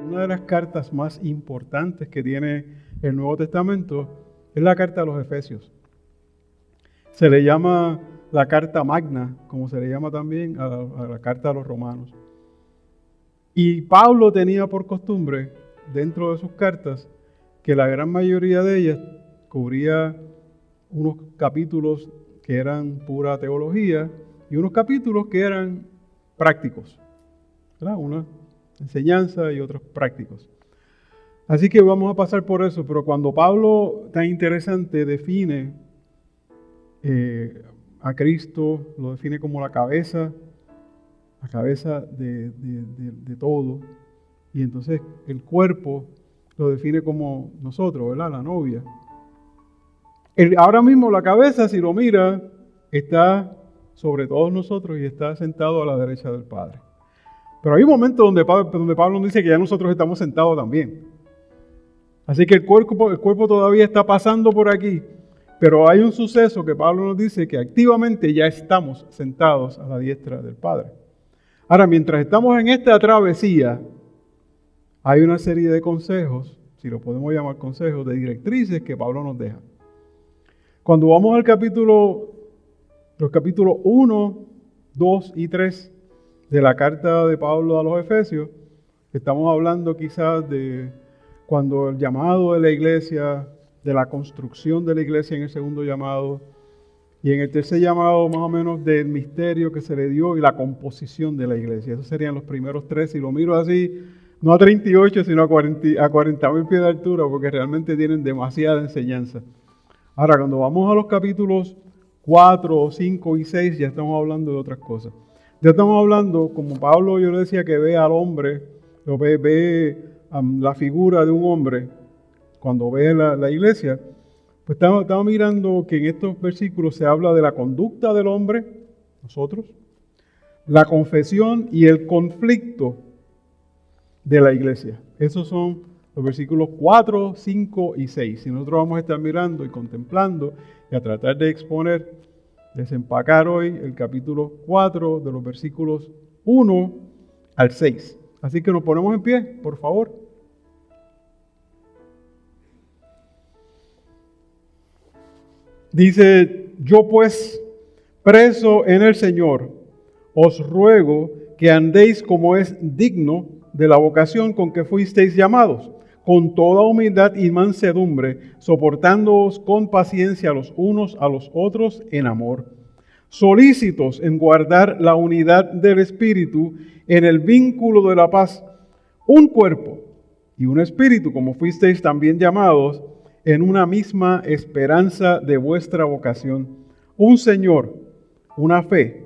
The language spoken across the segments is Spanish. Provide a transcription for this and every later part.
una de las cartas más importantes que tiene el Nuevo Testamento es la carta a los Efesios. Se le llama la carta magna, como se le llama también a la carta a los romanos. Y Pablo tenía por costumbre, dentro de sus cartas, que la gran mayoría de ellas cubría unos capítulos que eran pura teología y unos capítulos que eran prácticos, ¿verdad? Una enseñanza y otros prácticos. Así que vamos a pasar por eso, pero cuando Pablo, tan interesante, define a Cristo, lo define como la cabeza de todo, y entonces el cuerpo lo define como nosotros, ¿verdad? La novia. Ahora mismo la cabeza, si lo mira, está sobre todos nosotros y está sentado a la derecha del Padre. Pero hay un momento donde Pablo nos dice que ya nosotros estamos sentados también. Así que el cuerpo todavía está pasando por aquí, pero hay un suceso que Pablo nos dice que activamente ya estamos sentados a la diestra del Padre. Ahora, mientras estamos en esta travesía, hay una serie de consejos, si lo podemos llamar consejos, de directrices que Pablo nos deja. Cuando vamos al los capítulos 1, 2 y 3 de la carta de Pablo a los Efesios, estamos hablando quizás de cuando el llamado de la iglesia, de la construcción de la iglesia en el segundo llamado, y en el tercer llamado más o menos del misterio que se le dio y la composición de la iglesia. Esos serían los primeros tres, si lo miro así, no a 38, sino a 40.000 pies de altura, porque realmente tienen demasiada enseñanza. Ahora, cuando vamos a los capítulos 4, 5 y 6, ya estamos hablando de otras cosas. Ya estamos hablando, como Pablo yo le decía, que ve al hombre, ve la figura de un hombre, cuando ve la iglesia, pues estamos mirando que en estos versículos se habla de la conducta del hombre, nosotros, la confesión y el conflicto de la iglesia. Esos son los versículos 4, 5 y 6. Si nosotros vamos a estar mirando y contemplando y a tratar de exponer, desempacar hoy el capítulo 4 de los versículos 1 al 6. Así que nos ponemos en pie, por favor. Dice, yo pues, preso en el Señor, os ruego que andéis como es digno de la vocación con que fuisteis llamados, con toda humildad y mansedumbre, soportándoos con paciencia los unos a los otros en amor, solícitos en guardar la unidad del Espíritu en el vínculo de la paz, un cuerpo y un espíritu, como fuisteis también llamados, en una misma esperanza de vuestra vocación, un Señor, una fe,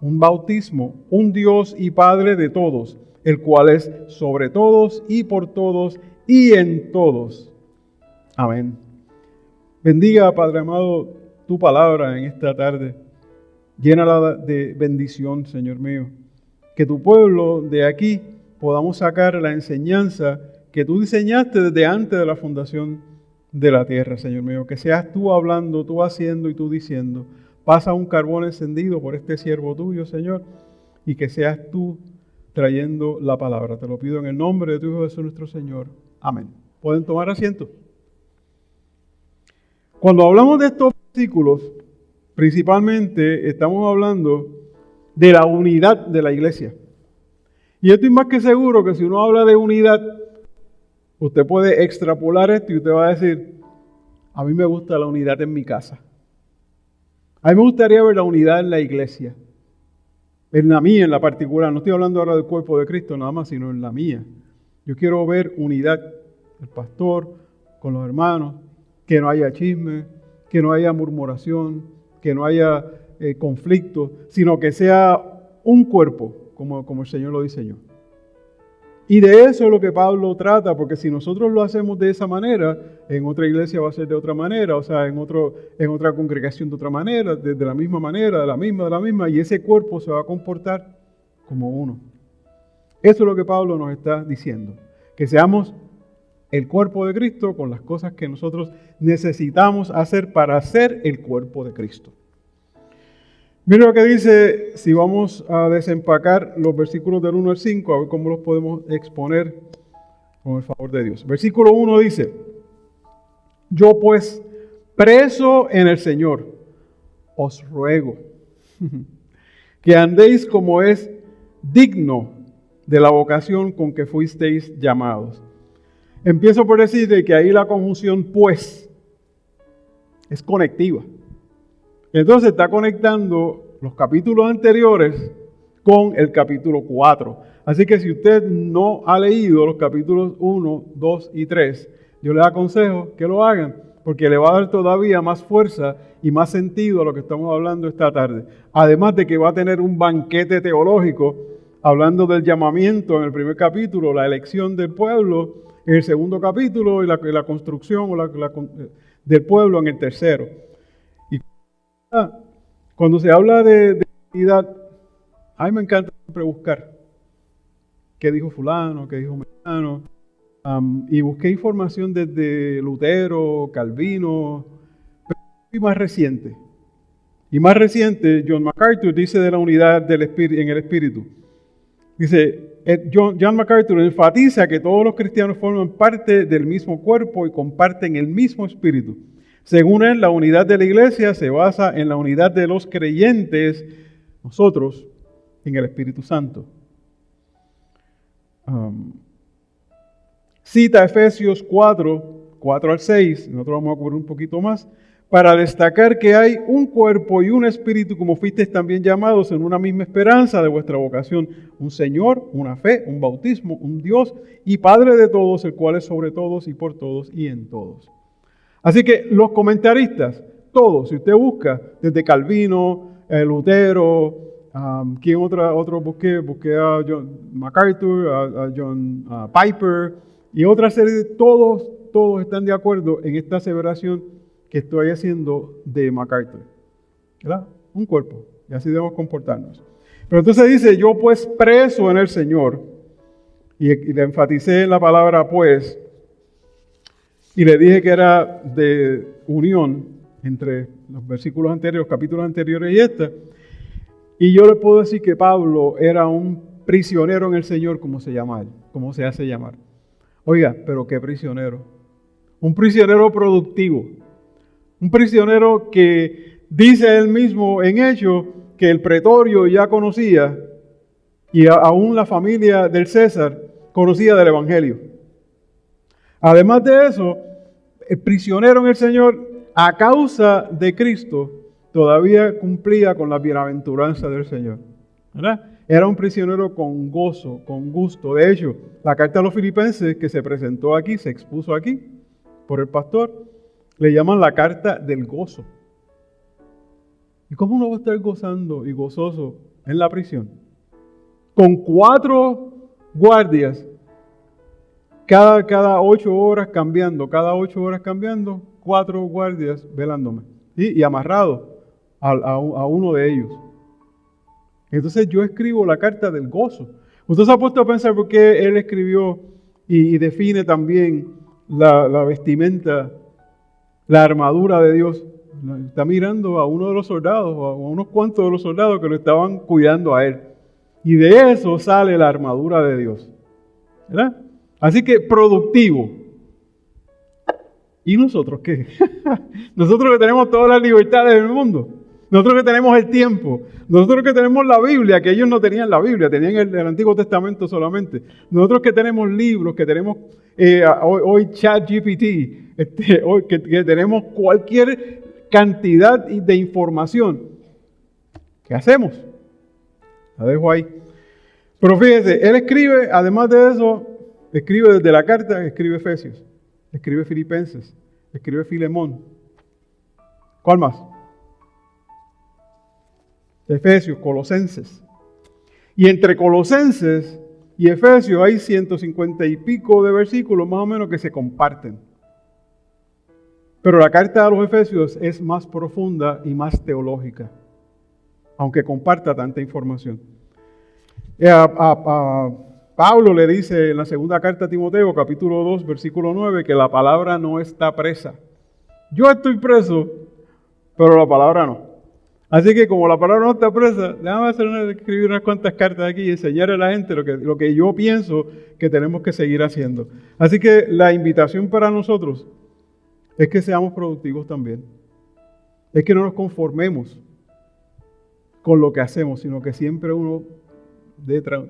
un bautismo, un Dios y Padre de todos, el cual es sobre todos y por todos y en todos. Amén. Bendiga, Padre amado, tu palabra en esta tarde. Llénala de bendición, Señor mío. Que tu pueblo de aquí podamos sacar la enseñanza que tú diseñaste desde antes de la fundación de la tierra, Señor mío. Que seas tú hablando, tú haciendo y tú diciendo. Pasa un carbón encendido por este siervo tuyo, Señor, y que seas tú trayendo la palabra. Te lo pido en el nombre de tu Hijo Jesús nuestro Señor. Amén. ¿Pueden tomar asiento? Cuando hablamos de estos versículos, principalmente estamos hablando de la unidad de la iglesia. Y estoy más que seguro que si uno habla de unidad, usted puede extrapolar esto y usted va a decir, a mí me gusta la unidad en mi casa. A mí me gustaría ver la unidad en la iglesia. En la mía, en la particular. No estoy hablando ahora del cuerpo de Cristo nada más, sino en la mía. Yo quiero ver unidad del pastor con los hermanos, que no haya chisme, que no haya murmuración, que no haya conflicto, sino que sea un cuerpo, como el Señor lo diseñó. Y de eso es lo que Pablo trata, porque si nosotros lo hacemos de esa manera, en otra iglesia va a ser de otra manera, o sea, en otra congregación de otra manera, de la misma manera, de la misma, y ese cuerpo se va a comportar como uno. Eso es lo que Pablo nos está diciendo, que seamos el cuerpo de Cristo con las cosas que nosotros necesitamos hacer para ser el cuerpo de Cristo. Mira lo que dice, si vamos a desempacar los versículos del 1 al 5, a ver cómo los podemos exponer con el favor de Dios. Versículo 1 dice: yo pues, preso en el Señor, os ruego que andéis como es digno de la vocación con que fuisteis llamados. Empiezo por decir que ahí la conjunción pues es conectiva. Entonces está conectando los capítulos anteriores con el capítulo 4. Así que si usted no ha leído los capítulos 1, 2 y 3, yo le aconsejo que lo hagan, porque le va a dar todavía más fuerza y más sentido a lo que estamos hablando esta tarde. Además de que va a tener un banquete teológico, hablando del llamamiento en el primer capítulo, la elección del pueblo en el segundo capítulo y la construcción del pueblo en el tercero. Y cuando se habla de unidad, a mí me encanta siempre buscar qué dijo fulano, qué dijo mengano. Y busqué información desde Lutero, Calvino, y más reciente. Y más reciente, John MacArthur dice de la unidad del espíritu, en el espíritu. Dice, John MacArthur enfatiza que todos los cristianos forman parte del mismo cuerpo y comparten el mismo espíritu. Según él, la unidad de la iglesia se basa en la unidad de los creyentes, nosotros, en el Espíritu Santo. Cita Efesios 4 al 6, nosotros vamos a cubrir un poquito más, para destacar que hay un cuerpo y un espíritu, como fuisteis también llamados en una misma esperanza de vuestra vocación, un Señor, una fe, un bautismo, un Dios y Padre de todos, el cual es sobre todos y por todos y en todos. Así que los comentaristas, todos, si usted busca, desde Calvino, Lutero, ¿quién otro busqué? Busqué a John MacArthur, a John Piper y otra serie de todos están de acuerdo en esta aseveración que estoy haciendo de MacArthur. ¿Verdad? Un cuerpo, y así debemos comportarnos. Pero entonces dice, yo pues preso en el Señor, y le enfaticé en la palabra pues, y le dije que era de unión entre los versículos anteriores, los capítulos anteriores y este. Y yo le puedo decir que Pablo era un prisionero en el Señor, como se llama él, como se hace llamar. Oiga, pero qué prisionero. Un prisionero productivo. Un prisionero que dice él mismo en Hechos que el pretorio ya conocía y aún la familia del César conocía del Evangelio. Además de eso, el prisionero en el Señor, a causa de Cristo, todavía cumplía con la bienaventuranza del Señor. ¿Verdad? Era un prisionero con gozo, con gusto. De hecho, la carta a los Filipenses que se presentó aquí, se expuso aquí por el pastor, le llaman la carta del gozo. ¿Y cómo uno va a estar gozando y gozoso en la prisión? Con 4 guardias, cada 8 horas cambiando, 4 guardias velándome. Y amarrado a uno de ellos. Entonces yo escribo la carta del gozo. Usted se ha puesto a pensar por qué él escribió y define también la vestimenta, la armadura de Dios. Está mirando a uno de los soldados, o a unos cuantos de los soldados que lo estaban cuidando a él. Y de eso sale la armadura de Dios. ¿Verdad? Así que productivo. ¿Y nosotros qué? Nosotros que tenemos todas las libertades del mundo. Nosotros que tenemos el tiempo. Nosotros que tenemos la Biblia, que ellos no tenían la Biblia, tenían el Antiguo Testamento solamente. Nosotros que tenemos libros, que tenemos hoy ChatGPT, hoy que tenemos cualquier cantidad de información. ¿Qué hacemos? La dejo ahí. Pero fíjese, él escribe, además de eso, escribe desde la carta, escribe Efesios, escribe Filipenses, escribe Filemón. ¿Cuál más? Efesios, Colosenses. Y entre Colosenses y Efesios hay 150 y pico de versículos más o menos que se comparten. Pero la carta a los Efesios es más profunda y más teológica, aunque comparta tanta información. Pablo le dice en la segunda carta a Timoteo, capítulo 2, versículo 9, que la palabra no está presa. Yo estoy preso, pero la palabra no. Así que como la palabra no está presa, déjame escribir unas cuantas cartas aquí y enseñar a la gente lo que yo pienso que tenemos que seguir haciendo. Así que la invitación para nosotros es que seamos productivos también. Es que no nos conformemos con lo que hacemos, sino que siempre uno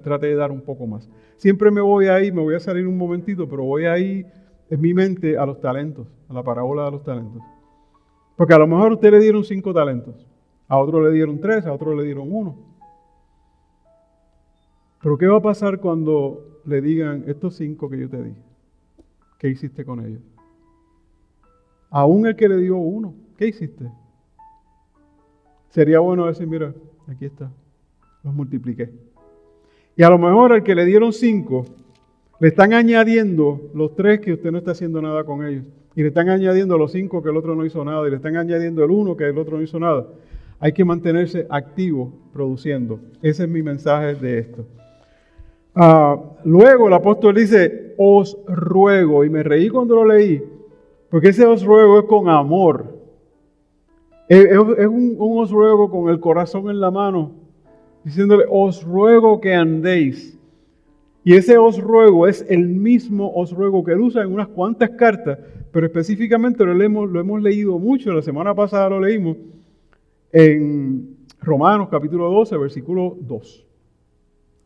trate de dar un poco más. Siempre me voy a salir un momentito, pero voy ahí en mi mente a los talentos, a la parábola de los talentos. Porque a lo mejor a usted le dieron 5 talentos, a otro le dieron 3, a otro le dieron 1. Pero ¿qué va a pasar cuando le digan estos 5 que yo te di? ¿Qué hiciste con ellos? Aún el que le dio 1, ¿qué hiciste? Sería bueno decir, mira, aquí está, los multipliqué. Y a lo mejor al que le dieron 5, le están añadiendo los 3 que usted no está haciendo nada con ellos. Y le están añadiendo los 5 que el otro no hizo nada. Y le están añadiendo el 1 que el otro no hizo nada. Hay que mantenerse activo produciendo. Ese es mi mensaje de esto. Luego el apóstol dice, os ruego. Y me reí cuando lo leí. Porque ese os ruego es con amor. Es un os ruego con el corazón en la mano, diciéndole, os ruego que andéis. Y ese os ruego es el mismo os ruego que él usa en unas cuantas cartas, pero específicamente lo hemos leído mucho. La semana pasada lo leímos en Romanos capítulo 12, versículo 2.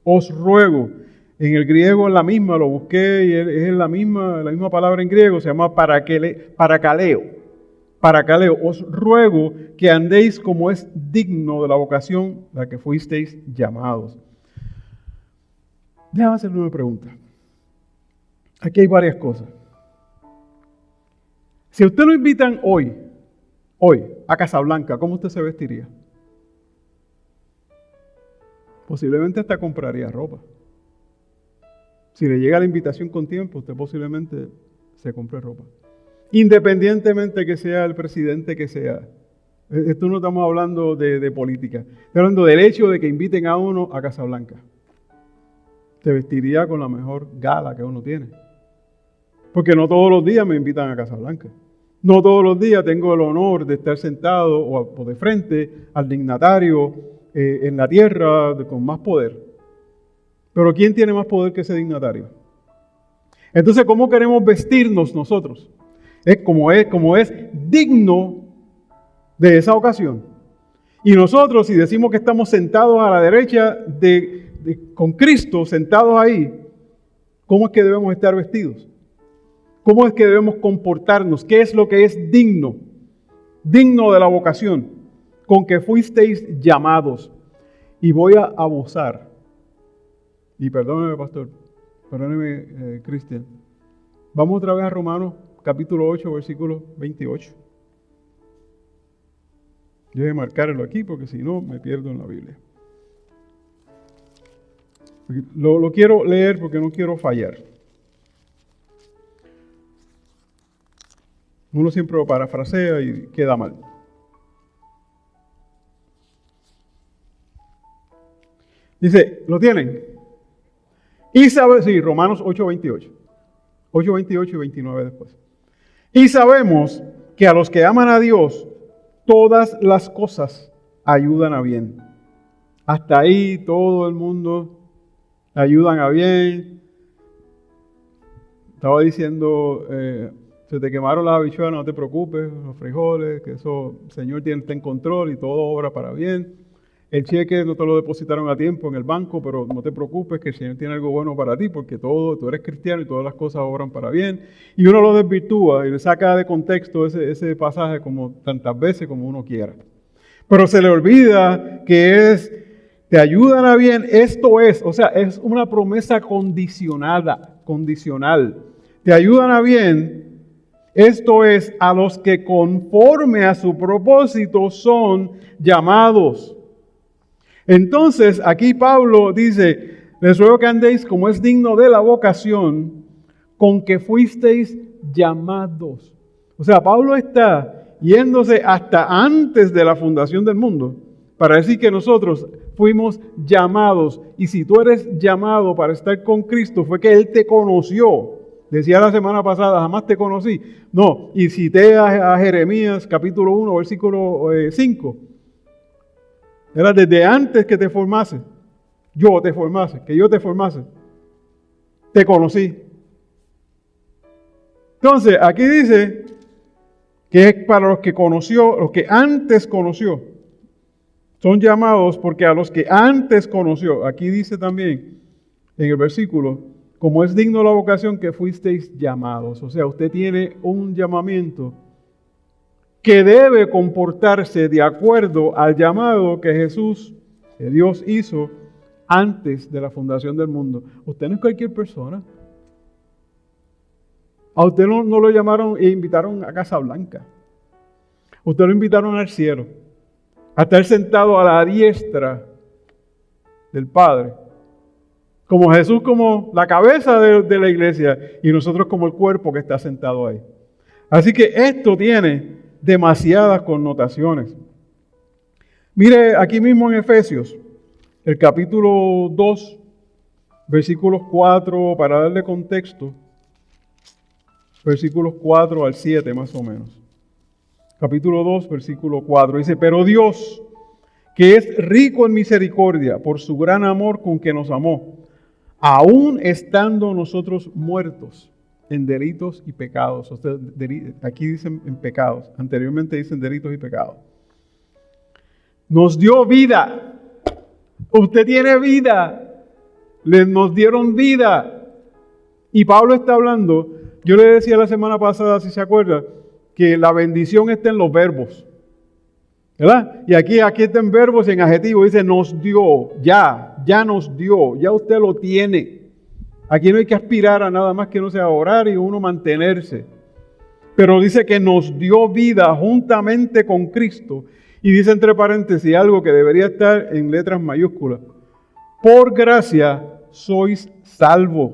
Os ruego. En el griego es la misma, lo busqué y es la misma palabra en griego, se llama parakaleo. Parakaleo, os ruego que andéis como es digno de la vocación a la que fuisteis llamados. Déjame hacerle una pregunta. Aquí hay varias cosas. Si a usted lo invitan hoy a Casablanca, ¿cómo usted se vestiría? Posiblemente hasta compraría ropa. Si le llega la invitación con tiempo, usted posiblemente se compre ropa. Independientemente que sea el presidente que sea. Esto no estamos hablando de política. Estamos hablando del hecho de que inviten a uno a Casablanca. Se vestiría con la mejor gala que uno tiene. Porque no todos los días me invitan a Casablanca. No todos los días tengo el honor de estar sentado o de frente al dignatario en la tierra con más poder. Pero ¿quién tiene más poder que ese dignatario? Entonces, ¿cómo queremos vestirnos nosotros? Es como es digno de esa ocasión. Y nosotros, si decimos que estamos sentados a la derecha con Cristo, sentados ahí, ¿cómo es que debemos estar vestidos? ¿Cómo es que debemos comportarnos? ¿Qué es lo que es digno? Digno de la vocación con que fuisteis llamados. Y voy a abusar. Y perdóneme, pastor. Perdóneme, Cristian. Vamos otra vez a Romanos capítulo 8, versículo 28. Yo voy a marcarlo aquí porque si no me pierdo en la Biblia. Lo quiero leer porque no quiero fallar. Uno siempre lo parafrasea y queda mal. Dice, ¿lo tienen? Y sabe, sí, Romanos 8:28. 8:28 y 29 después. Y sabemos que a los que aman a Dios, todas las cosas ayudan a bien. Hasta ahí todo el mundo ayudan a bien. Estaba diciendo, se te quemaron las habichuelas, no te preocupes, los frijoles, que eso, el Señor está en control y todo obra para bien. El cheque no te lo depositaron a tiempo en el banco, pero no te preocupes que el Señor tiene algo bueno para ti, porque tú eres cristiano y todas las cosas obran para bien. Y uno lo desvirtúa y le saca de contexto ese pasaje como tantas veces como uno quiera. Pero se le olvida que te ayudan a bien, esto es, o sea, es una promesa condicional. Te ayudan a bien, esto es, a los que conforme a su propósito son llamados. Entonces, aquí Pablo dice, les ruego que andéis como es digno de la vocación con que fuisteis llamados. O sea, Pablo está yéndose hasta antes de la fundación del mundo para decir que nosotros fuimos llamados. Y si tú eres llamado para estar con Cristo, fue que Él te conoció. Decía la semana pasada, jamás te conocí. No, y cité a Jeremías capítulo 1, versículo 5. Era desde antes que te formase. Yo te formase, que yo te formase. Te conocí. Entonces, aquí dice que es para los que conoció, los que antes conoció. Son llamados porque a los que antes conoció. Aquí dice también en el versículo, como es digno la vocación que fuisteis llamados. O sea, usted tiene un llamamiento que debe comportarse de acuerdo al llamado que Jesús, que Dios hizo antes de la fundación del mundo. Usted no es cualquier persona. A usted no lo llamaron e invitaron a Casa Blanca. Usted lo invitaron al cielo, a estar sentado a la diestra del Padre. Como Jesús como la cabeza de la iglesia y nosotros como el cuerpo que está sentado ahí. Así que esto tiene demasiadas connotaciones. Mire aquí mismo en Efesios, el capítulo 2, versículos 4, para darle contexto, versículos 4 al 7 más o menos. Capítulo 2, versículo 4, dice, pero Dios, que es rico en misericordia, por su gran amor con que nos amó, aún estando nosotros muertos en delitos y pecados. Aquí dicen en pecados, anteriormente dicen delitos y pecados. Nos dio vida. Usted tiene vida. Nos dieron vida. Y Pablo está hablando, yo le decía la semana pasada, si se acuerda, que la bendición está en los verbos. ¿Verdad? Y aquí está en verbos y en adjetivos, dice nos dio, ya nos dio, ya usted lo tiene. Aquí no hay que aspirar a nada más que no sea orar y uno mantenerse. Pero dice que nos dio vida juntamente con Cristo. Y dice entre paréntesis algo que debería estar en letras mayúsculas. Por gracia sois salvos.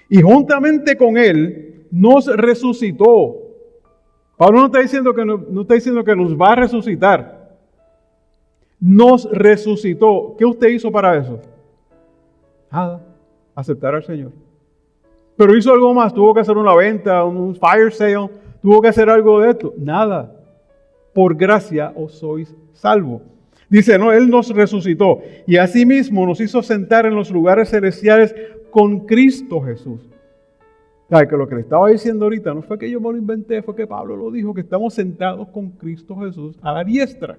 Y juntamente con Él nos resucitó. Pablo no está diciendo que nos va a resucitar. Nos resucitó. ¿Qué usted hizo para eso? Nada. Aceptar al Señor. Pero hizo algo más. Tuvo que hacer una venta, un fire sale. Tuvo que hacer algo de esto. Nada. Por gracia os sois salvos. Dice, no, Él nos resucitó. Y asimismo nos hizo sentar en los lugares celestiales con Cristo Jesús. ¿Sabe? Que lo que le estaba diciendo ahorita no fue que yo me lo inventé, fue que Pablo lo dijo, que estamos sentados con Cristo Jesús a la diestra.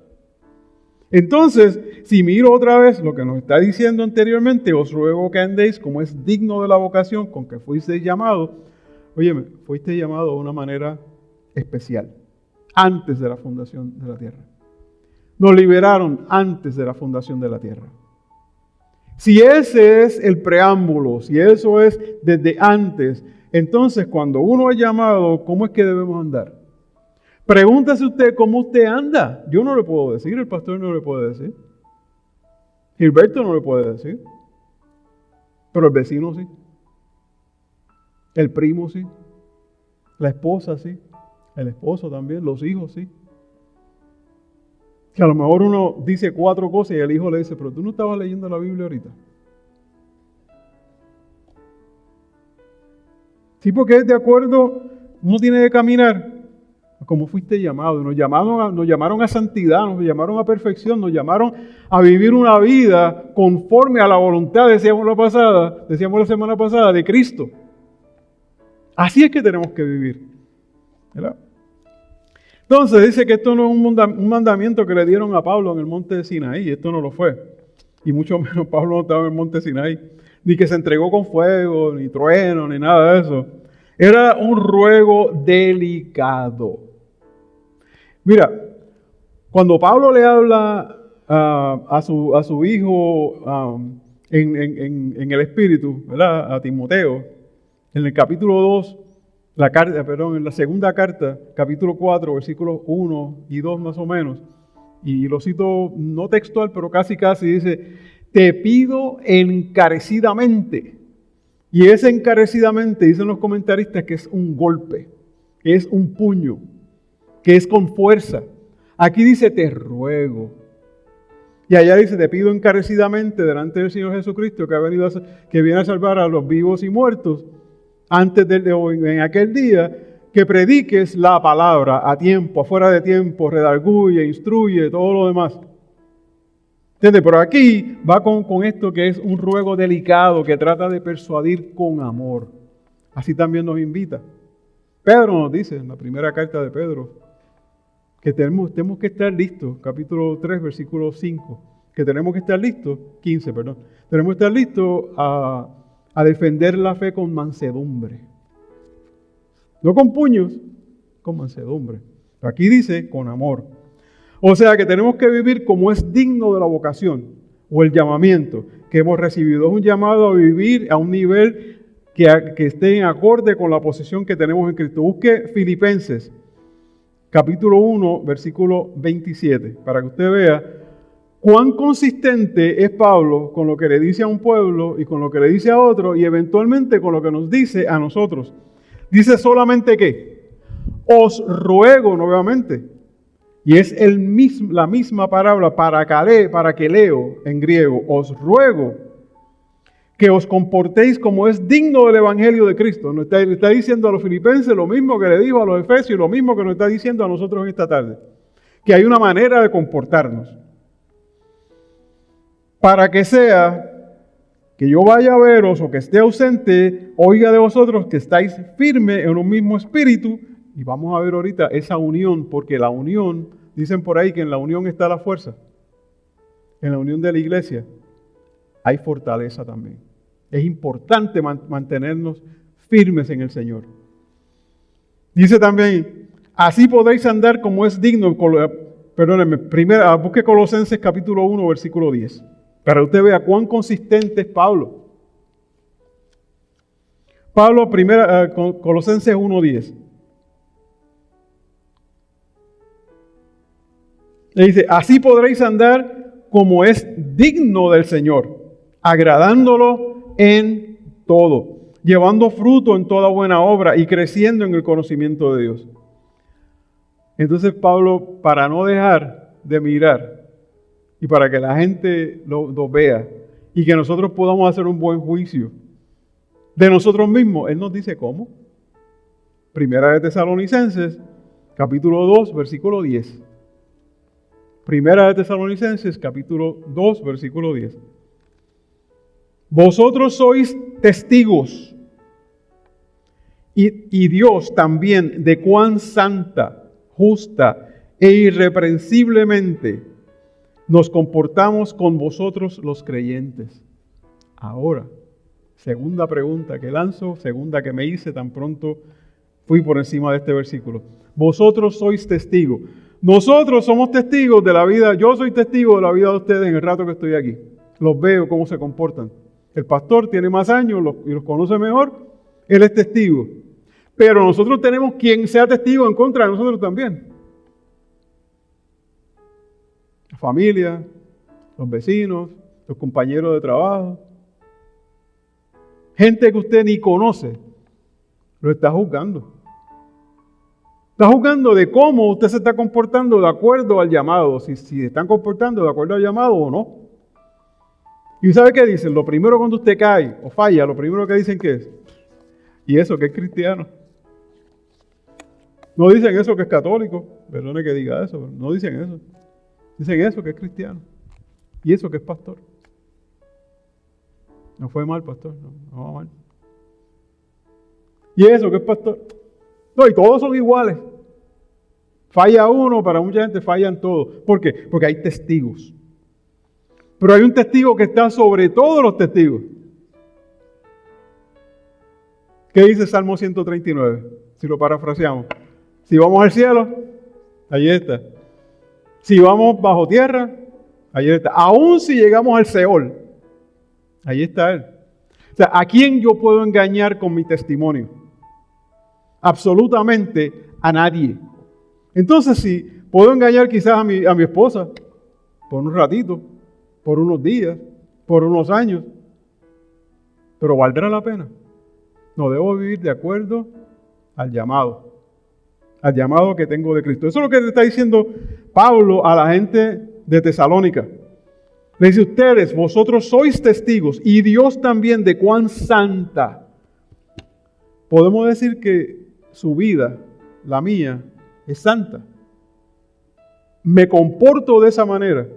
Entonces, si miro otra vez lo que nos está diciendo anteriormente, os ruego que andéis como es digno de la vocación con que fuisteis llamados. Óyeme, fuiste llamado de una manera especial, antes de la fundación de la tierra. Nos liberaron antes de la fundación de la tierra. Si ese es el preámbulo, si eso es desde antes, entonces cuando uno es llamado, ¿cómo es que debemos andar? Pregúntese usted cómo usted anda. Yo no le puedo decir, el pastor no le puede decir. Gilberto no le puede decir. Pero el vecino sí. El primo sí. La esposa sí. El esposo también. Los hijos sí. Que a lo mejor uno dice 4 cosas y el hijo le dice, pero tú no estabas leyendo la Biblia ahorita. Sí, porque es de acuerdo, uno tiene que caminar como fuiste llamado. Nos llamaron a santidad, nos llamaron a perfección, nos llamaron a vivir una vida conforme a la voluntad, decíamos la semana pasada, de Cristo. Así es que tenemos que vivir. ¿Verdad? Entonces dice que esto no es un mandamiento que le dieron a Pablo en el monte de Sinaí, esto no lo fue. Y mucho menos Pablo no estaba en el monte de Sinaí, ni que se entregó con fuego, ni trueno, ni nada de eso. Era un ruego delicado. Mira, cuando Pablo le habla a su hijo en el Espíritu, ¿verdad? A Timoteo, en el capítulo 2, en la segunda carta, capítulo 4, versículos 1 y 2 más o menos, y lo cito no textual, pero casi dice, te pido encarecidamente. Y ese encarecidamente, dicen los comentaristas, que es un golpe, que es un puño, que es con fuerza. Aquí dice, te ruego. Y allá dice, te pido encarecidamente delante del Señor Jesucristo, que viene a salvar a los vivos y muertos, en aquel día, que prediques la palabra a tiempo, afuera de tiempo, redarguye, instruye, todo lo demás. ¿Entiendes? Pero aquí va con esto que es un ruego delicado que trata de persuadir con amor. Así también nos invita. Pedro nos dice en la primera carta de Pedro que tenemos que estar listos, capítulo 3, versículo 5, que tenemos que estar listos, 15, perdón, tenemos que estar listos a defender la fe con mansedumbre. No con puños, con mansedumbre. Aquí dice con amor. O sea que tenemos que vivir como es digno de la vocación o el llamamiento que hemos recibido. Es un llamado a vivir a un nivel que esté en acorde con la posición que tenemos en Cristo. Busque Filipenses, capítulo 1, versículo 27, para que usted vea cuán consistente es Pablo con lo que le dice a un pueblo y con lo que le dice a otro y eventualmente con lo que nos dice a nosotros. Dice solamente que os ruego nuevamente, y es la misma palabra para que leo en griego, os ruego que os comportéis como es digno del Evangelio de Cristo. Nos está diciendo a los filipenses lo mismo que le dijo a los efesios, lo mismo que nos está diciendo a nosotros en esta tarde. Que hay una manera de comportarnos. Para que sea que yo vaya a veros o que esté ausente, oiga de vosotros que estáis firmes en un mismo espíritu. Y vamos a ver ahorita esa unión, porque la unión, dicen por ahí que en la unión está la fuerza. En la unión de la iglesia hay fortaleza también. Es importante mantenernos firmes en el Señor. Dice también, así podéis andar como es digno. Perdónenme, busque Colosenses capítulo 1, versículo 10. Para que usted vea cuán consistente es Pablo. Colosenses 1, 10. Le dice, así podréis andar como es digno del Señor, agradándolo en todo, llevando fruto en toda buena obra y creciendo en el conocimiento de Dios. Entonces Pablo, para no dejar de mirar y para que la gente lo vea y que nosotros podamos hacer un buen juicio de nosotros mismos, él nos dice cómo. Primera de Tesalonicenses, capítulo 2, versículo 10. Primera de Tesalonicenses, capítulo 2, versículo 10. Vosotros sois testigos, y Dios también, de cuán santa, justa e irreprensiblemente nos comportamos con vosotros los creyentes. Ahora, segunda pregunta que lanzo, segunda que me hice tan pronto fui por encima de este versículo. Vosotros sois testigos. Nosotros somos testigos de la vida, yo soy testigo de la vida de ustedes en el rato que estoy aquí. Los veo cómo se comportan. El pastor tiene más años y los conoce mejor, él es testigo. Pero nosotros tenemos quien sea testigo en contra de nosotros también. La familia, los vecinos, los compañeros de trabajo. Gente que usted ni conoce, lo está juzgando. Está juzgando de cómo usted se está comportando de acuerdo al llamado, si están comportando de acuerdo al llamado o no. ¿Y sabe qué dicen? Lo primero cuando usted cae o falla, lo primero que dicen que es, y eso que es cristiano. No dicen eso que es católico, perdone que diga eso, no dicen eso. Dicen eso que es cristiano y eso que es pastor. No fue mal, pastor, no va mal. Y eso que es pastor. No, y todos son iguales. Falla uno, para mucha gente fallan todos. ¿Por qué? Porque hay testigos. Pero hay un testigo que está sobre todos los testigos. ¿Qué dice Salmo 139? Si lo parafraseamos. Si vamos al cielo, allí está. Si vamos bajo tierra, allí está. Aún si llegamos al Seol, allí está Él. O sea, ¿a quién yo puedo engañar con mi testimonio? Absolutamente a nadie. Entonces, si puedo engañar quizás a mi esposa por un ratito, por unos días, por unos años, pero ¿valdrá la pena? No, debo vivir de acuerdo al llamado que tengo de Cristo. Eso es lo que le está diciendo Pablo a la gente de Tesalónica. Le dice, ustedes, vosotros sois testigos, y Dios también de cuán santa. Podemos decir que su vida, la mía, es santa. Me comporto de esa manera.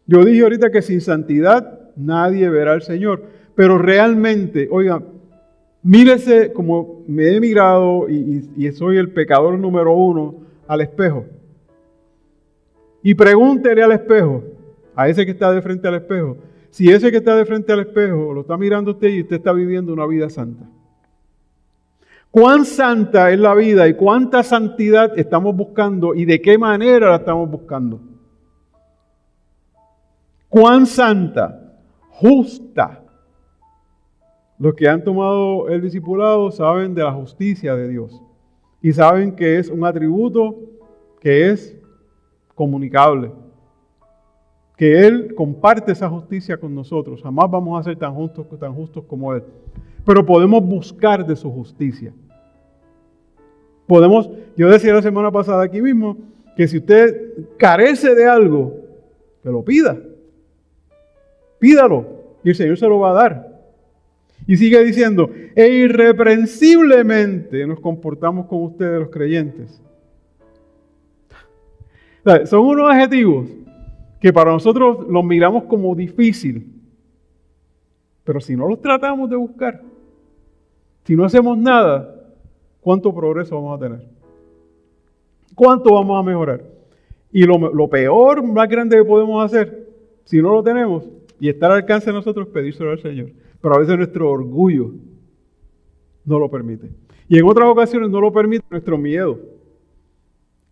Yo dije ahorita que sin santidad nadie verá al Señor. Pero realmente, oiga, mírese como me he mirado y soy el pecador número 1 al espejo. Y pregúntele al espejo, a ese que está de frente al espejo, si ese que está de frente al espejo lo está mirando usted y usted está viviendo una vida santa. ¿Cuán santa es la vida y cuánta santidad estamos buscando y de qué manera la estamos buscando? ¿Cuán santa? Justa. Los que han tomado el discipulado saben de la justicia de Dios y saben que es un atributo que es comunicable, que Él comparte esa justicia con nosotros. Jamás vamos a ser tan justos como Él, pero podemos buscar de su justicia. Yo decía la semana pasada aquí mismo, que si usted carece de algo, que lo pida. Pídalo y el Señor se lo va a dar. Y sigue diciendo, e irreprensiblemente nos comportamos con ustedes los creyentes. O sea, son unos adjetivos que para nosotros los miramos como difícil. Pero si no los tratamos de buscar, si no hacemos nada, ¿cuánto progreso vamos a tener? ¿Cuánto vamos a mejorar? Y lo peor, más grande que podemos hacer, si no lo tenemos, y está al alcance de nosotros, pedírselo al Señor. Pero a veces nuestro orgullo no lo permite. Y en otras ocasiones no lo permite nuestro miedo.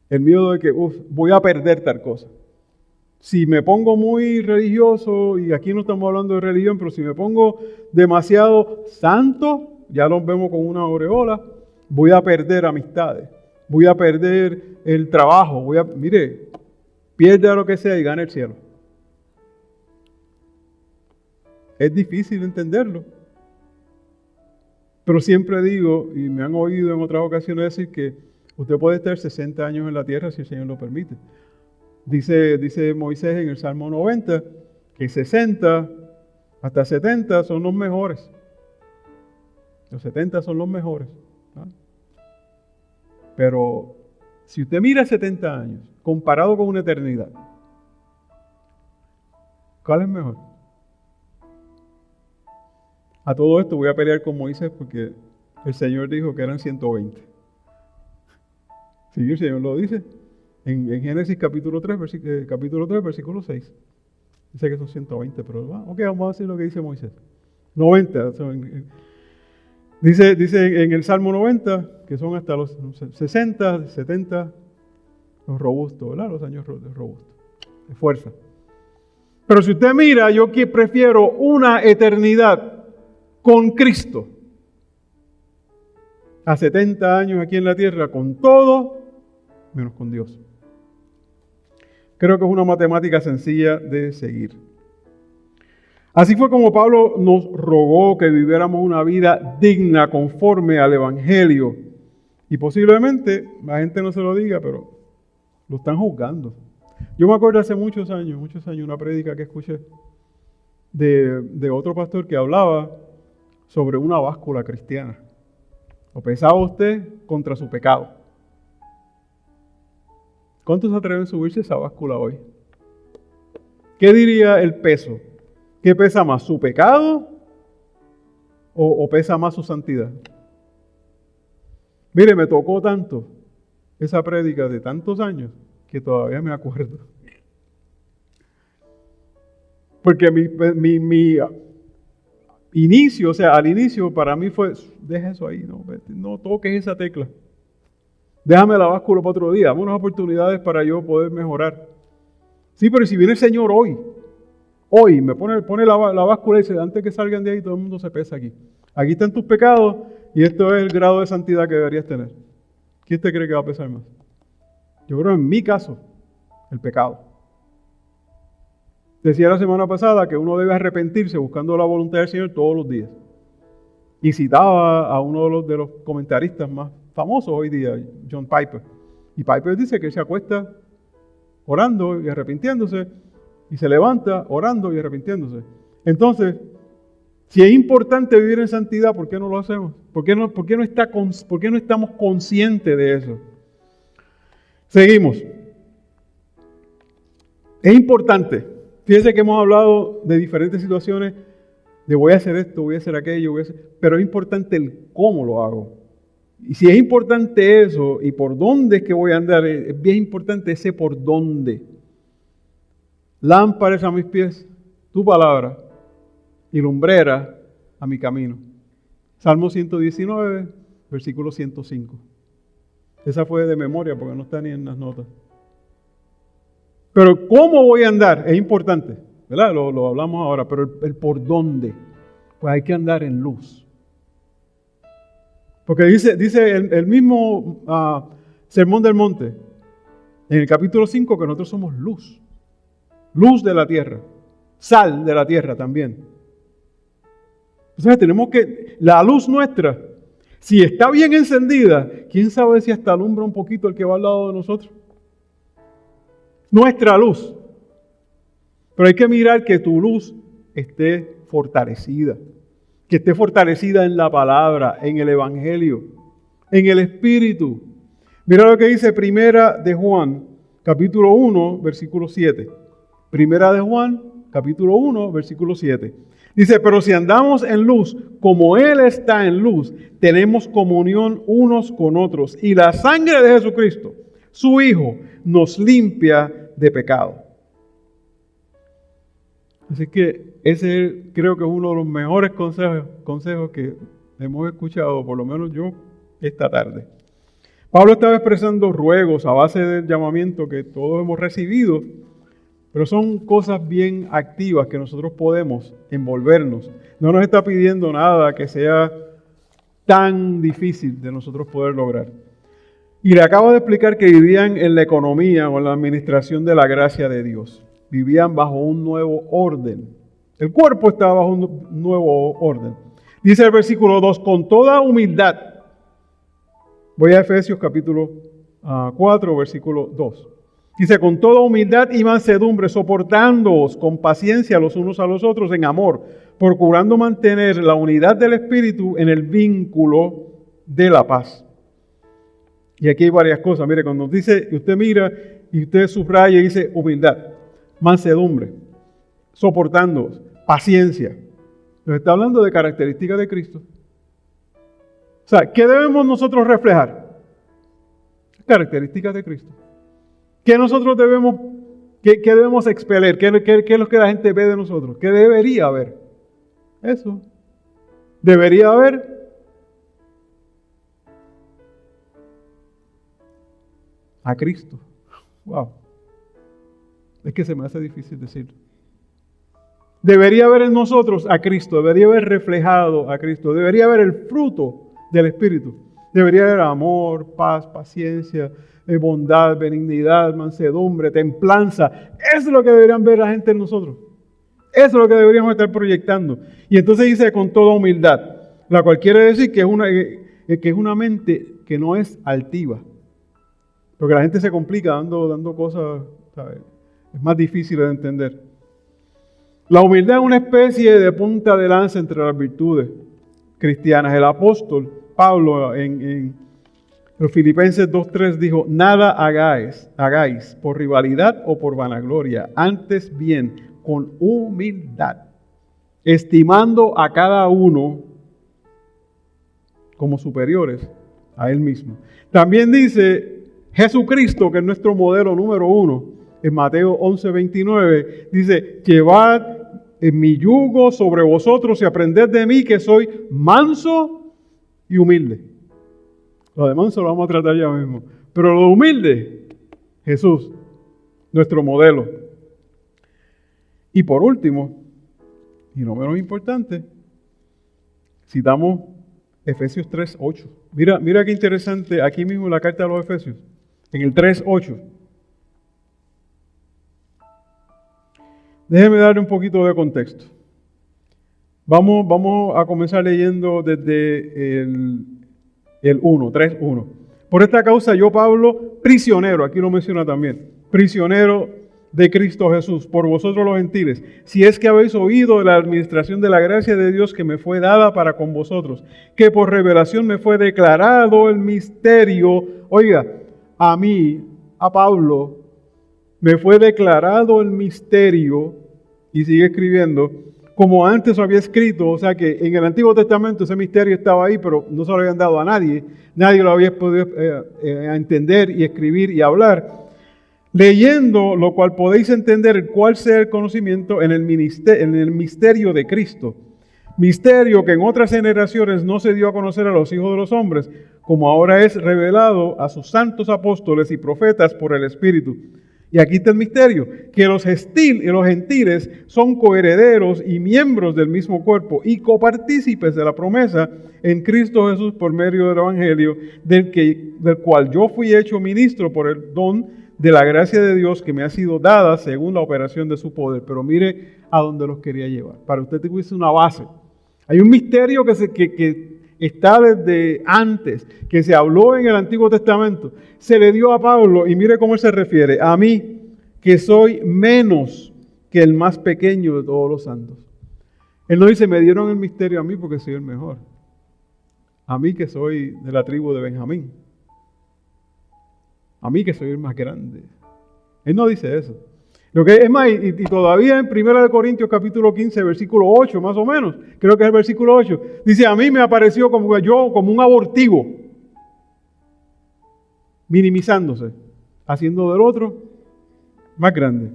El miedo de que voy a perder tal cosa. Si me pongo muy religioso, y aquí no estamos hablando de religión, pero si me pongo demasiado santo, ya los vemos con una aureola, voy a perder amistades, voy a perder el trabajo, mire, pierda lo que sea y gane el cielo. Es difícil entenderlo. Pero siempre digo, y me han oído en otras ocasiones decir que usted puede estar 60 años en la tierra si el Señor lo permite. Dice Moisés en el Salmo 90 que 60 hasta 70 son los mejores. Los 70 son los mejores. ¿No? Pero si usted mira 70 años comparado con una eternidad, ¿cuál es mejor? A todo esto voy a pelear con Moisés porque el Señor dijo que eran 120. Sí, el Señor lo dice en Génesis capítulo 3, versículo 6. Dice que son 120, pero vamos a decir lo que dice Moisés. 90. Dice en el Salmo 90 que son hasta los 60, 70, los robustos, ¿verdad? Los años robustos, de fuerza. Pero si usted mira, yo que prefiero una eternidad con Cristo a 70 años aquí en la tierra con todo menos con Dios. Creo que es una matemática sencilla de seguir. Así fue como Pablo nos rogó que viviéramos una vida digna conforme al Evangelio. Y posiblemente la gente no se lo diga, pero lo están juzgando. Yo me acuerdo hace muchos años, una prédica que escuché de otro pastor que hablaba sobre una báscula cristiana. Lo pesaba usted contra su pecado. ¿Cuántos se atreven a subirse esa báscula hoy? ¿Qué diría el peso? ¿Qué pesa más, su pecado o pesa más su santidad? Mire, me tocó tanto esa prédica de tantos años que todavía me acuerdo. Porque mi inicio, al inicio para mí fue, deja eso ahí, no toques esa tecla. Déjame la báscula para otro día, dame unas oportunidades para yo poder mejorar. Sí, pero si viene el Señor hoy me pone la báscula y dice, antes que salgan de ahí todo el mundo se pesa aquí. Aquí están tus pecados y esto es el grado de santidad que deberías tener. ¿Quién te cree que va a pesar más? Yo creo en mi caso, el pecado. Decía la semana pasada que uno debe arrepentirse buscando la voluntad del Señor todos los días. Y citaba a uno de los comentaristas más famosos hoy día, John Piper. Y Piper dice que él se acuesta orando y arrepintiéndose y se levanta orando y arrepintiéndose. Entonces, si es importante vivir en santidad, ¿por qué no lo hacemos? ¿Por qué no estamos conscientes de eso? Seguimos. Es importante Fíjense que hemos hablado de diferentes situaciones, de voy a hacer esto, voy a hacer aquello, pero es importante el cómo lo hago. Y si es importante eso y por dónde es que voy a andar, es bien importante ese por dónde. Lámparas a mis pies, tu palabra, y lumbrera a mi camino. Salmo 119, versículo 105. Esa fue de memoria porque no está ni en las notas. Pero cómo voy a andar es importante, ¿verdad? Lo hablamos ahora, pero el por dónde, pues hay que andar en luz. Porque dice el mismo Sermón del Monte, en el capítulo 5, que nosotros somos luz. Luz de la tierra, sal de la tierra también. Entonces tenemos que, la luz nuestra, si está bien encendida, quién sabe si hasta alumbra un poquito el que va al lado de nosotros. Nuestra luz. Pero hay que mirar que tu luz esté fortalecida. Que esté fortalecida en la palabra, en el Evangelio, en el Espíritu. Mira lo que dice Primera de Juan, capítulo 1, versículo 7. Primera de Juan, capítulo 1, versículo 7. Dice, pero si andamos en luz, como Él está en luz, tenemos comunión unos con otros. Y la sangre de Jesucristo, su Hijo, nos limpia de pecado. Así que ese creo que es uno de los mejores consejos que hemos escuchado, por lo menos yo, esta tarde. Pablo estaba expresando ruegos a base del llamamiento que todos hemos recibido, pero son cosas bien activas que nosotros podemos envolvernos. No nos está pidiendo nada que sea tan difícil de nosotros poder lograr. Y le acabo de explicar que vivían en la economía o en la administración de la gracia de Dios. Vivían bajo un nuevo orden. El cuerpo estaba bajo un nuevo orden. Dice el versículo 2, con toda humildad. Voy a Efesios capítulo 4, versículo 2. Dice, con toda humildad y mansedumbre, soportándoos con paciencia los unos a los otros en amor, procurando mantener la unidad del Espíritu en el vínculo de la paz. Y aquí hay varias cosas. Mire, cuando dice, usted mira y usted subraya y dice humildad, mansedumbre, soportándoos, paciencia. Nos está hablando de características de Cristo. O sea, ¿qué debemos nosotros reflejar? Características de Cristo. ¿Qué nosotros debemos, qué debemos expeler? ¿Qué es lo que la gente ve de nosotros? ¿Qué debería haber? Eso. Debería haber a Cristo. Wow. Es que se me hace difícil decirlo. Debería haber en nosotros a Cristo, debería haber reflejado a Cristo, debería haber el fruto del Espíritu. Debería haber amor, paz, paciencia, bondad, benignidad, mansedumbre, templanza. Eso es lo que deberían ver la gente en nosotros. Eso es lo que deberíamos estar proyectando. Y entonces dice con toda humildad, la cual quiere decir que es una mente que no es altiva. Porque la gente se complica dando cosas, ¿sabes? Es más difícil de entender. La humildad es una especie de punta de lanza entre las virtudes cristianas. El apóstol Pablo en los Filipenses 2:3 dijo, nada hagáis por rivalidad o por vanagloria, antes bien con humildad, estimando a cada uno como superiores a él mismo. También dice Jesucristo, que es nuestro modelo número 1, en Mateo 11:29, dice, llevad mi yugo sobre vosotros y aprended de mí que soy manso y humilde. Lo de manso lo vamos a tratar ya mismo. Pero lo humilde, Jesús, nuestro modelo. Y por último, y no menos importante, citamos Efesios 3:8. Mira qué interesante, aquí mismo en la carta de los Efesios, en el 3:8. Déjeme darle un poquito de contexto. Vamos a comenzar leyendo desde el 3:1. Por esta causa yo, Pablo, prisionero, aquí lo menciona también, prisionero de Cristo Jesús, por vosotros los gentiles, si es que habéis oído de la administración de la gracia de Dios que me fue dada para con vosotros, que por revelación me fue declarado el misterio, oiga, a mí, a Pablo, me fue declarado el misterio y sigue escribiendo, como antes había escrito, o sea que en el Antiguo Testamento ese misterio estaba ahí, pero no se lo habían dado a nadie, nadie lo había podido entender y escribir y hablar. Leyendo lo cual podéis entender cuál sea el conocimiento en el misterio de Cristo. Misterio que en otras generaciones no se dio a conocer a los hijos de los hombres, como ahora es revelado a sus santos apóstoles y profetas por el Espíritu. Y aquí está el misterio, que los gentiles son coherederos y miembros del mismo cuerpo y copartícipes de la promesa en Cristo Jesús por medio del Evangelio, del cual yo fui hecho ministro por el don de la gracia de Dios que me ha sido dada según la operación de su poder. Pero mire a dónde los quería llevar. Para usted tuviese una base. Hay un misterio que está desde antes, que se habló en el Antiguo Testamento, se le dio a Pablo y mire cómo él se refiere, a mí que soy menos que el más pequeño de todos los santos. Él no dice, me dieron el misterio a mí porque soy el mejor, a mí que soy de la tribu de Benjamín, a mí que soy el más grande. Él no dice eso. Lo que es más, y todavía en 1 Corintios capítulo 15, versículo 8 más o menos, creo que es el versículo 8, dice, a mí me apareció como un abortivo, minimizándose, haciendo del otro más grande.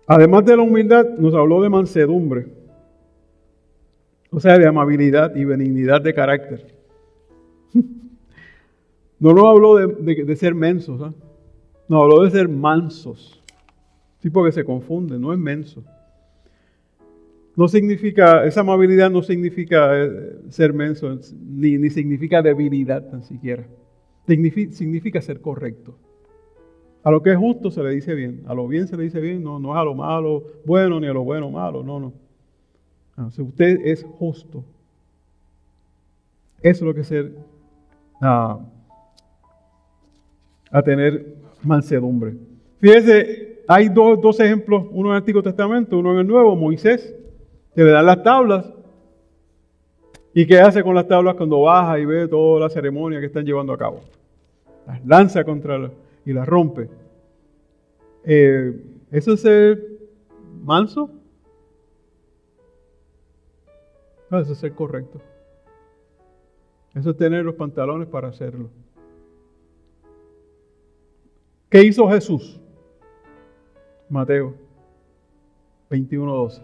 Además de la humildad, nos habló de mansedumbre, o sea, de amabilidad y benignidad de carácter. No nos habló de ser mensos, ¿eh? No, habló de ser mansos. Sí, porque se confunde, no es menso. No significa, esa amabilidad no significa ser menso, ni significa debilidad tan siquiera. Significa ser correcto. A lo que es justo se le dice bien, a lo bien se le dice bien, no es a lo malo bueno, ni a lo bueno malo, no. Si usted es justo, eso es lo que es ser, a tener mansedumbre. Fíjese, hay dos ejemplos, uno en el Antiguo Testamento, uno en el Nuevo, Moisés, que le dan las tablas. ¿Y qué hace con las tablas cuando baja y ve toda la ceremonia que están llevando a cabo? Las lanza y las rompe. ¿Eso es ser manso? No, eso es ser correcto. Eso es tener los pantalones para hacerlo. ¿Qué hizo Jesús? Mateo 21:12.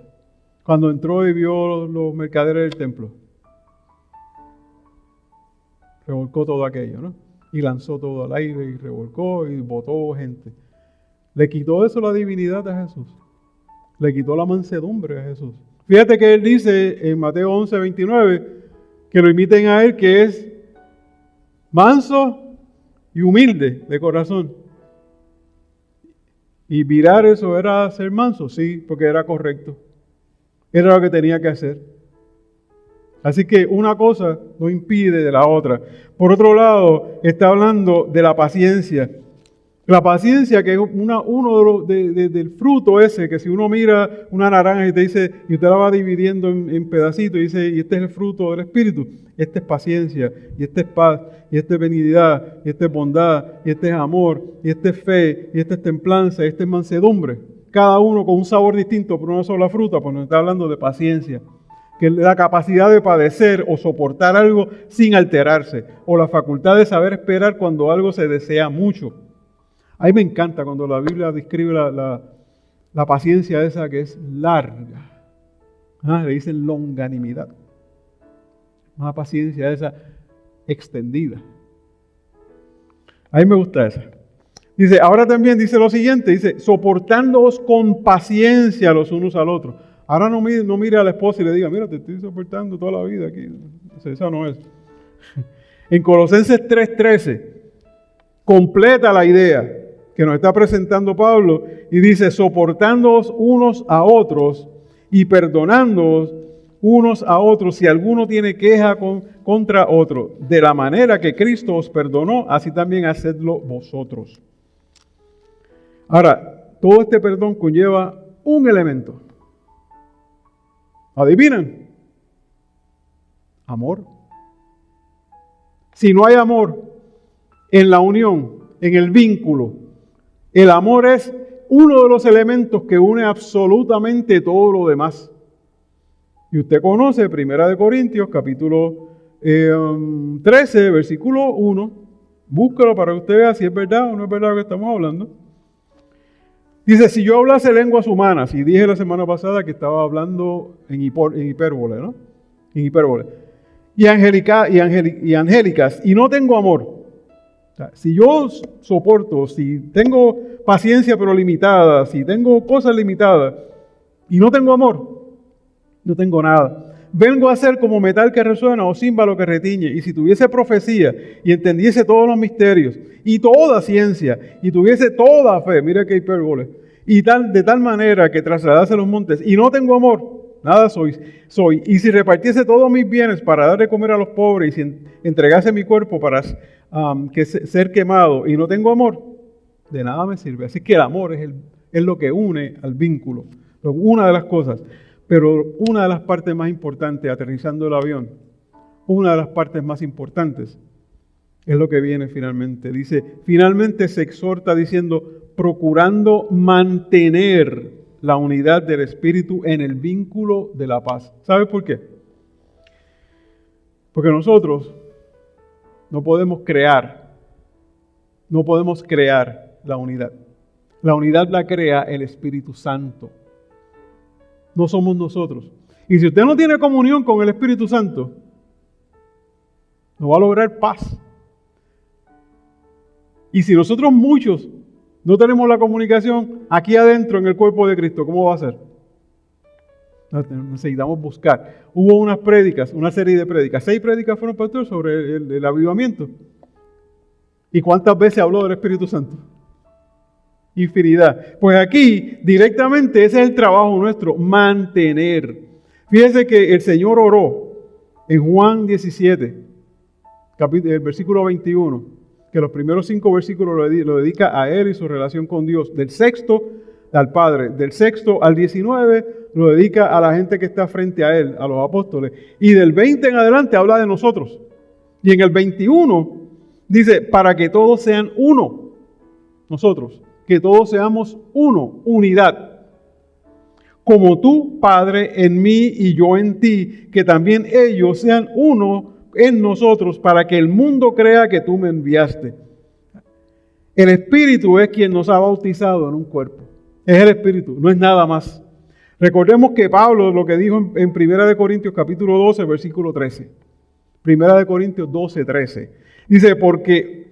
Cuando entró y vio los mercaderes del templo. Revolcó todo aquello, ¿no? Y lanzó todo al aire y revolcó y botó gente. Le quitó eso la divinidad a Jesús. Le quitó la mansedumbre a Jesús. Fíjate que él dice en Mateo 11:29 que lo imiten a él, que es manso y humilde de corazón. Y mirar eso era ser manso, sí, porque era correcto. Era lo que tenía que hacer. Así que una cosa no impide de la otra. Por otro lado, está hablando de la paciencia. La paciencia, que es uno del fruto ese, que si uno mira una naranja y te dice, y usted la va dividiendo en pedacitos y dice, y este es el fruto del Espíritu, este es paciencia, y este es paz, y este es benignidad, y este es bondad, y este es amor, y este es fe, y este es templanza, y este es mansedumbre. Cada uno con un sabor distinto por una sola fruta, pues nos está hablando de paciencia, que es la capacidad de padecer o soportar algo sin alterarse, o la facultad de saber esperar cuando algo se desea mucho. A mí me encanta cuando la Biblia describe la paciencia esa que es larga. Le dicen longanimidad. Una paciencia esa extendida. A mí me gusta esa. Dice, ahora también dice lo siguiente, dice, soportándoos con paciencia los unos al otro. Ahora no mire a la esposa y le diga, mira, te estoy soportando toda la vida aquí. Esa no es. En Colosenses 3:13, completa la idea que nos está presentando Pablo y dice, soportándoos unos a otros y perdonándoos unos a otros si alguno tiene queja contra otro. De la manera que Cristo os perdonó, así también hacedlo vosotros. Ahora, todo este perdón conlleva un elemento. ¿Adivinan? Amor. Si no hay amor en la unión, en el vínculo, el amor es uno de los elementos que une absolutamente todo lo demás. Y usted conoce 1 Corintios, capítulo 13, versículo 1. Búsquelo para que usted vea si es verdad o no es verdad lo que estamos hablando. Dice, si yo hablase lenguas humanas, y dije la semana pasada que estaba hablando en hipérbole, ¿no? En hipérbole. Y angélicas, y no tengo amor. O sea, si yo soporto, si tengo paciencia pero limitada, si tengo cosas limitadas, y no tengo amor, no tengo nada. Vengo a ser como metal que resuena o címbalo que retiñe. Y si tuviese profecía y entendiese todos los misterios y toda ciencia y tuviese toda fe, mira qué hipérbole, y de tal manera que trasladase los montes y no tengo amor, nada soy. Y si repartiese todos mis bienes para dar de comer a los pobres y si entregase mi cuerpo para ser quemado y no tengo amor, de nada me sirve. Así que el amor es lo que une al vínculo, una de las cosas. Pero una de las partes más importantes, aterrizando el avión, una de las partes más importantes es lo que viene finalmente. Dice, finalmente se exhorta diciendo, procurando mantener la unidad del Espíritu en el vínculo de la paz. ¿Sabe por qué? Porque nosotros no podemos crear la unidad. La unidad la crea el Espíritu Santo. No somos nosotros. Y si usted no tiene comunión con el Espíritu Santo, no va a lograr paz. Y si nosotros muchos no tenemos la comunicación aquí adentro en el cuerpo de Cristo, ¿cómo va a ser? Necesitamos buscar. Hubo una serie de prédicas. 6 prédicas fueron, pastor, sobre el avivamiento. ¿Y cuántas veces habló del Espíritu Santo? Infinidad. Pues aquí, directamente, ese es el trabajo nuestro, mantener. Fíjese que el Señor oró en Juan 17, el versículo 21, que los primeros 5 versículos lo dedica a Él y su relación con Dios. Del 6º al Padre, del 6º al 19 lo dedica a la gente que está frente a Él, a los apóstoles. Y del 20 en adelante habla de nosotros. Y en el 21 dice, para que todos sean uno, nosotros. Que todos seamos uno, unidad. Como tú, Padre, en mí y yo en ti, que también ellos sean uno en nosotros, para que el mundo crea que tú me enviaste. El Espíritu es quien nos ha bautizado en un cuerpo. Es el Espíritu, no es nada más. Recordemos que Pablo lo que dijo en 1 Corintios capítulo 12, versículo 13. 1 Corintios 12, 13. Dice, porque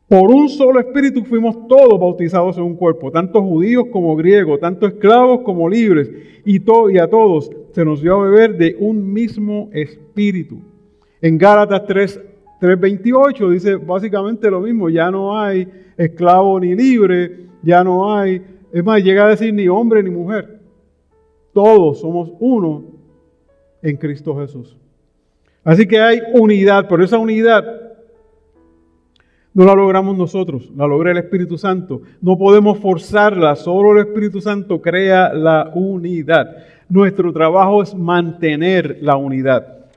por un solo Espíritu fuimos todos bautizados en un cuerpo, tanto judíos como griegos, tanto esclavos como libres, y a todos se nos dio a beber de un mismo Espíritu. En Gálatas 3:28 dice básicamente lo mismo, ya no hay esclavo ni libre, ya no hay, es más, llega a decir ni hombre ni mujer. Todos somos uno en Cristo Jesús. Así que hay unidad, pero esa unidad no la logramos nosotros, la logra el Espíritu Santo. No podemos forzarla, solo el Espíritu Santo crea la unidad. Nuestro trabajo es mantener la unidad.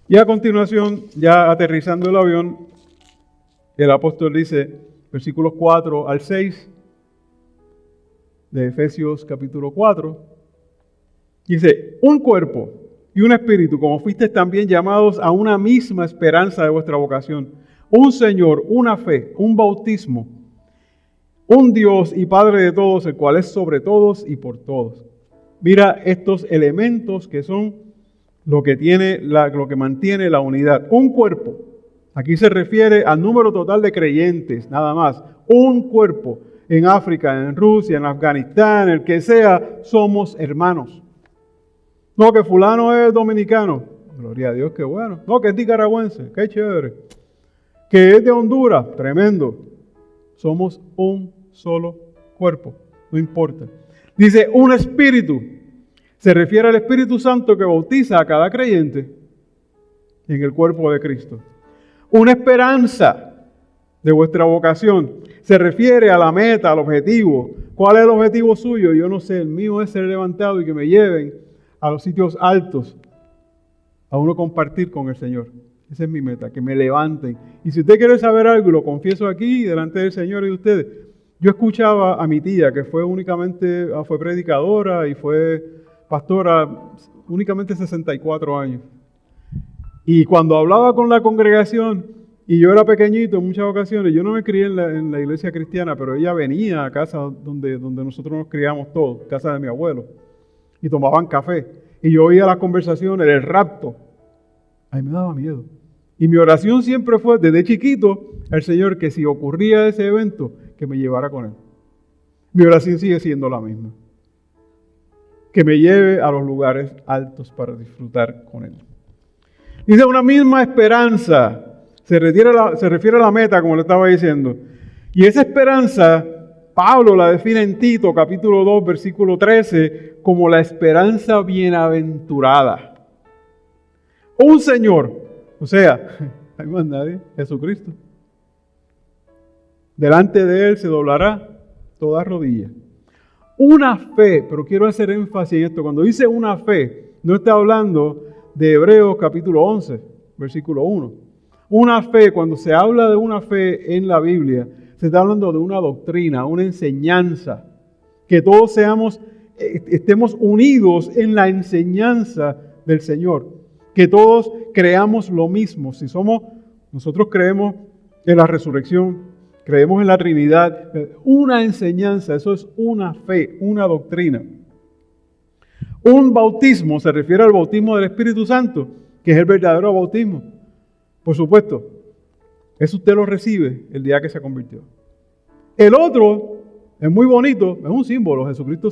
Y a continuación, ya aterrizando el avión, el apóstol dice, versículos 4 al 6 de Efesios capítulo 4, dice, un cuerpo y un espíritu, como fuisteis también llamados a una misma esperanza de vuestra vocación. Un Señor, una fe, un bautismo, un Dios y Padre de todos, el cual es sobre todos y por todos. Mira estos elementos que son lo que mantiene la unidad. Un cuerpo. Aquí se refiere al número total de creyentes, nada más. Un cuerpo. En África, en Rusia, en Afganistán, el que sea, somos hermanos. No, que fulano es dominicano. Gloria a Dios, qué bueno. No, que es nicaragüense. Qué chévere. Que es de Honduras, tremendo. Somos un solo cuerpo, no importa. Dice un espíritu, se refiere al Espíritu Santo que bautiza a cada creyente en el cuerpo de Cristo. Una esperanza de vuestra vocación, se refiere a la meta, al objetivo. ¿Cuál es el objetivo suyo? Yo no sé, el mío es ser levantado y que me lleven a los sitios altos, a uno compartir con el Señor. Esa es mi meta, que me levanten. Y si usted quiere saber algo, y lo confieso aquí, delante del Señor y de ustedes, yo escuchaba a mi tía, que fue predicadora y fue pastora únicamente 64 años. Y cuando hablaba con la congregación, y yo era pequeñito en muchas ocasiones, yo no me crié en la iglesia cristiana, pero ella venía a casa donde nosotros nos criamos todos, casa de mi abuelo, y tomaban café. Y yo oía las conversaciones, el rapto. A mí me daba miedo. Y mi oración siempre fue, desde chiquito, al Señor, que si ocurría ese evento, que me llevara con Él. Mi oración sigue siendo la misma. Que me lleve a los lugares altos para disfrutar con Él. Dice una misma esperanza. Se refiere a la meta, como le estaba diciendo. Y esa esperanza, Pablo la define en Tito, capítulo 2, versículo 13, como la esperanza bienaventurada. Un Señor, o sea, no hay más nadie, Jesucristo. Delante de Él se doblará toda rodilla. Una fe, pero quiero hacer énfasis en esto. Cuando dice una fe, no está hablando de Hebreos capítulo 11, versículo 1. Una fe, cuando se habla de una fe en la Biblia, se está hablando de una doctrina, una enseñanza. Que todos estemos unidos en la enseñanza del Señor. Que todos creamos lo mismo. Nosotros creemos en la resurrección, creemos en la Trinidad, una enseñanza, eso es una fe, una doctrina. Un bautismo se refiere al bautismo del Espíritu Santo, que es el verdadero bautismo. Por supuesto, eso usted lo recibe el día que se convirtió. El otro es muy bonito, es un símbolo. Jesucristo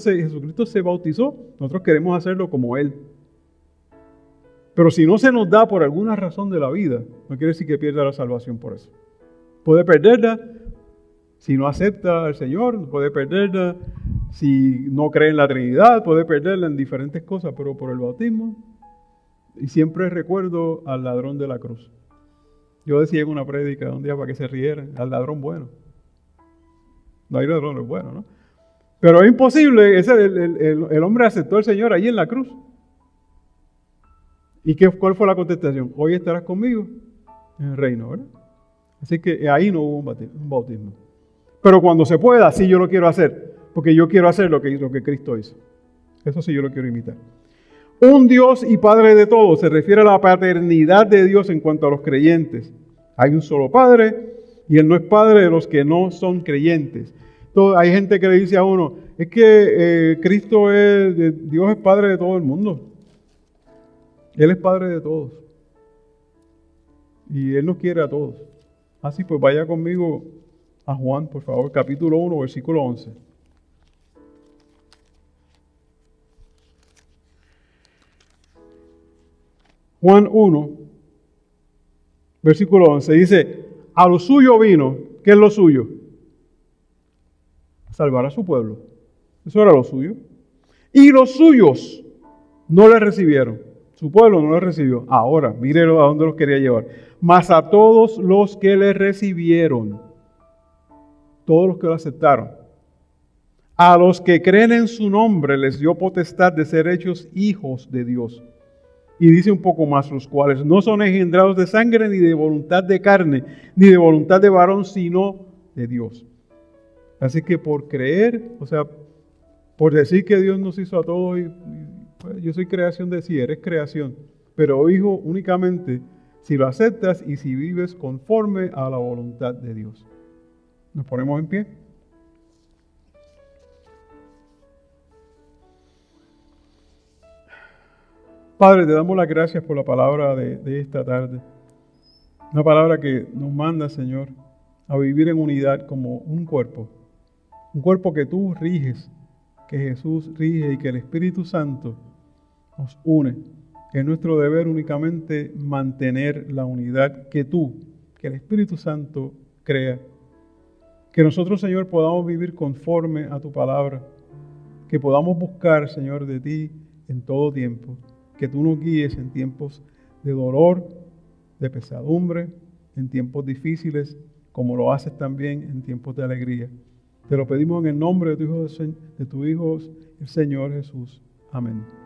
se bautizó, nosotros queremos hacerlo como Él. Pero si no se nos da por alguna razón de la vida, no quiere decir que pierda la salvación por eso. Puede perderla si no acepta al Señor, puede perderla si no cree en la Trinidad, puede perderla en diferentes cosas, pero por el bautismo. Y siempre recuerdo al ladrón de la cruz. Yo decía en una prédica un día para que se rieran, al ladrón bueno. No hay ladrones buenos, ¿no? Pero es imposible, el hombre aceptó al Señor allí en la cruz. ¿Y cuál fue la contestación? Hoy estarás conmigo en el reino, ¿verdad? Así que ahí no hubo un bautismo. Pero cuando se pueda, sí yo lo quiero hacer. Porque yo quiero hacer lo que Cristo hizo. Eso sí yo lo quiero imitar. Un Dios y Padre de todos se refiere a la paternidad de Dios en cuanto a los creyentes. Hay un solo Padre y Él no es Padre de los que no son creyentes. Entonces, hay gente que le dice a uno, es que Dios es Padre de todo el mundo. Él es Padre de todos. Y Él nos quiere a todos. Así pues, vaya conmigo a Juan, por favor, capítulo 1, versículo 11. Juan 1, versículo 11, dice, a lo suyo vino. ¿Qué es lo suyo? Salvar a su pueblo. Eso era lo suyo. Y los suyos no le recibieron. Su pueblo no le recibió. Ahora, mírelo a dónde los quería llevar. Mas a todos los que le recibieron, todos los que lo aceptaron, a los que creen en su nombre les dio potestad de ser hechos hijos de Dios. Y dice un poco más, los cuales no son engendrados de sangre, ni de voluntad de carne, ni de voluntad de varón, sino de Dios. Así que por creer, o sea, por decir que Dios nos hizo a todos, pues, yo soy creación de sí, eres creación, pero hijo únicamente si lo aceptas y si vives conforme a la voluntad de Dios. Nos ponemos en pie. Padre, te damos las gracias por la palabra de esta tarde. Una palabra que nos manda, Señor, a vivir en unidad como un cuerpo. Un cuerpo que tú riges, que Jesús rige y que el Espíritu Santo nos une. Es nuestro deber únicamente mantener la unidad que el Espíritu Santo crea. Que nosotros, Señor, podamos vivir conforme a tu palabra. Que podamos buscar, Señor, de ti en todo tiempo. Que tú nos guíes en tiempos de dolor, de pesadumbre, en tiempos difíciles, como lo haces también en tiempos de alegría. Te lo pedimos en el nombre de tu Hijo, el Señor Jesús. Amén.